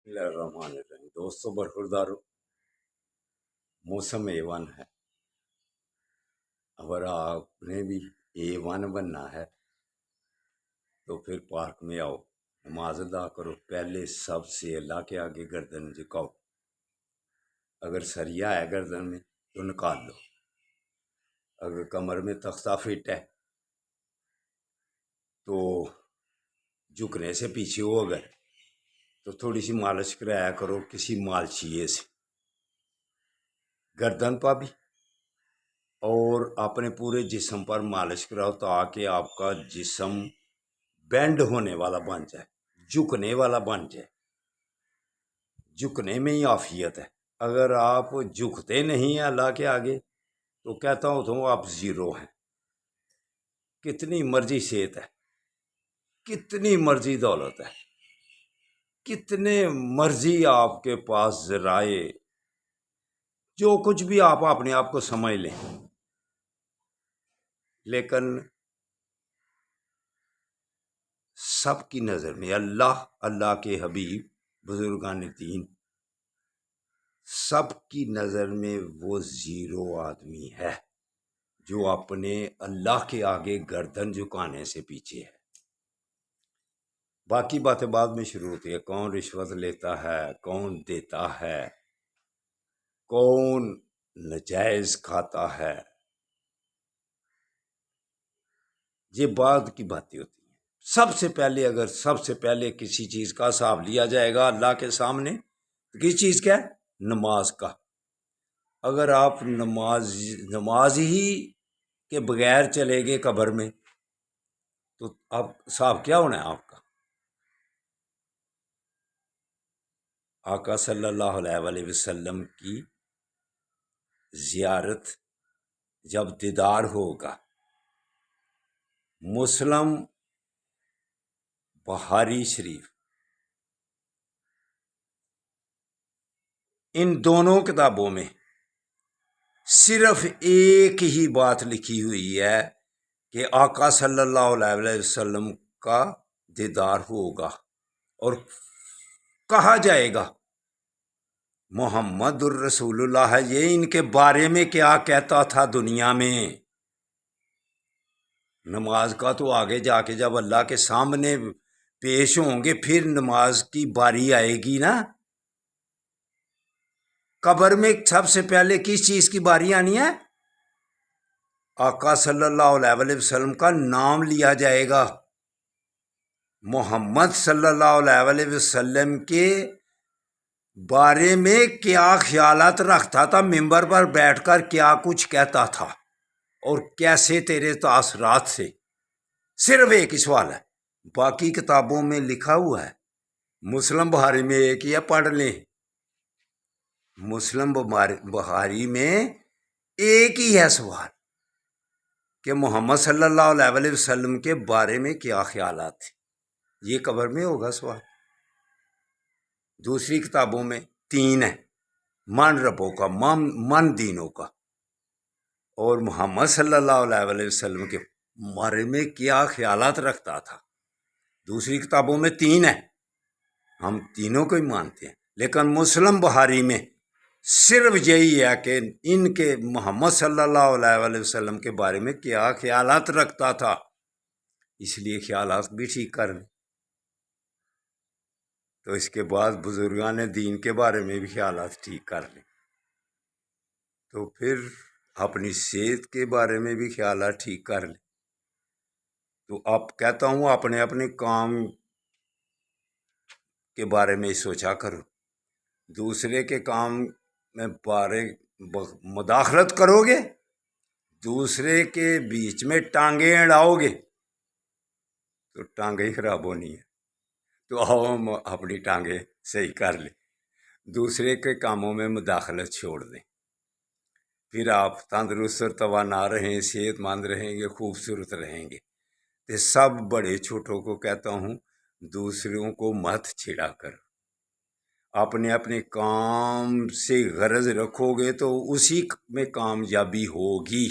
बिस्मिल्लाहिर्रहमानिर्रहीम। दोस्तों बरखुरदारो, मौसम A1 है। अगर आपने भी A1 बनना है तो फिर पार्क में आओ, नमाज अदा करो, पहले सबसे अल्लाह के आगे गर्दन झुकाओ। अगर सरिया है गर्दन में तो निकाल लो। अगर कमर में तख्ता फिट है तो झुकने से पीछे हो, अगर तो थोड़ी सी मालिश कराया करो किसी मालचिए से, गर्दन पर भी और अपने पूरे जिस्म पर मालिश कराओ, ताकि आपका जिस्म बेंड होने वाला बन जाए, झुकने वाला बन जाए। झुकने में ही आफियत है। अगर आप झुकते नहीं हैं अल्लाह के आगे तो कहता हूँ तो आप ज़ीरो हैं। कितनी मर्जी सेहत है, कितनी मर्जी दौलत है, कितने मर्जी आपके पास ज़राए, जो कुछ भी आप अपने आप को समझ लें, लेकिन सबकी नज़र में अल्लाह, अल्लाह के हबीब, बुजुर्गान दीन, सबकी नज़र में वो ज़ीरो आदमी है जो अपने अल्लाह के आगे गर्दन झुकाने से पीछे है। बाकी बातें बाद में शुरू होती है। कौन रिश्वत लेता है, कौन देता है, कौन नजायज़ खाता है, ये बाद की बातें होती हैं। सबसे पहले अगर सबसे पहले किसी चीज़ का हिसाब लिया जाएगा अल्लाह के सामने, तो किस चीज़ का है? नमाज का। अगर आप नमाज ही के बगैर चले गए कब्र में तो अब हिसाब क्या होना है आपका? आका सल्लल्लाहु अलैहि वसल्लम की ज़ियारत जब दीदार होगा, मुस्लिम बुखारी शरीफ, इन दोनों किताबों में सिर्फ एक ही बात लिखी हुई है कि आका सल्लल्लाहु अलैहि वसल्लम का दीदार होगा और कहा जाएगा मोहम्मदुर रसूलुल्लाह है। ये इनके बारे में क्या कहता था दुनिया में? नमाज का तो आगे जाके जब अल्लाह के सामने पेश होंगे फिर नमाज की बारी आएगी ना। कब्र में सबसे पहले किस चीज़ की बारी आनी है? आका सल्लल्लाहु अलैहि वसल्लम का नाम लिया जाएगा। मोहम्मद सल्लल्लाहु अलैहि वसल्लम के बारे में क्या ख्यालात रखता था, मिंबर पर बैठकर क्या कुछ कहता था और कैसे तेरे तासरात से, सिर्फ एक ही सवाल है। बाकी किताबों में लिखा हुआ है, मुस्लिम बुखारी में एक ही है, पढ़ लें। मुस्लिम बुखारी में एक ही है सवाल कि मोहम्मद सल्लल्लाहु अलैहि वसल्लम के बारे में क्या ख्यालात थे। ये कब्र में होगा सवाल। दूसरी किताबों में तीन है, मन रबों का, मन दीनों का, और मोहम्मद सल्लल्लाहु अलैहि वसल्लम के बारे में क्या ख्यालात रखता था। दूसरी किताबों में तीन है, हम तीनों को ही मानते हैं, लेकिन मुस्लिम बुखारी में सिर्फ यही है कि इनके मोहम्मद सल्लल्लाहु अलैहि वसल्लम के बारे में क्या ख्यालात रखता था। इसलिए ख्यालात भी ठीक कर लें। तो इसके बाद बुजुर्गान दीन के बारे में भी ख्यालात ठीक कर लें, तो फिर अपनी सेहत के बारे में भी ख्यालात ठीक कर लें। तो आप कहता हूँ अपने अपने काम के बारे में सोचा करो। दूसरे के काम में बारे मुदाखलत करोगे, दूसरे के बीच में टांगे अड़ाओगे तो टांगे ही खराब होनी है। तो आओ हम अपनी टांगे सही कर लें, दूसरे के कामों में मुदाखलत छोड़ दें, फिर आप तंदुरुस्त और तवाना रहें, सेहतमंद रहेंगे, खूबसूरत रहेंगे। तो सब बड़े छोटों को कहता हूँ, दूसरों को मत छिड़ा कर, अपने अपने काम से गरज रखोगे तो उसी में कामयाबी होगी।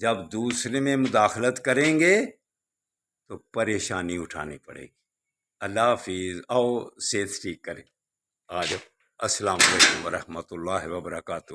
जब दूसरे में मुदाखलत करेंगे तो परेशानी उठानी पड़ेगी। اللہ حافظ. آؤ صحت ٹھیک کریں. آ جاؤ. السلام علیکم ورحمۃ اللہ وبرکاتہ.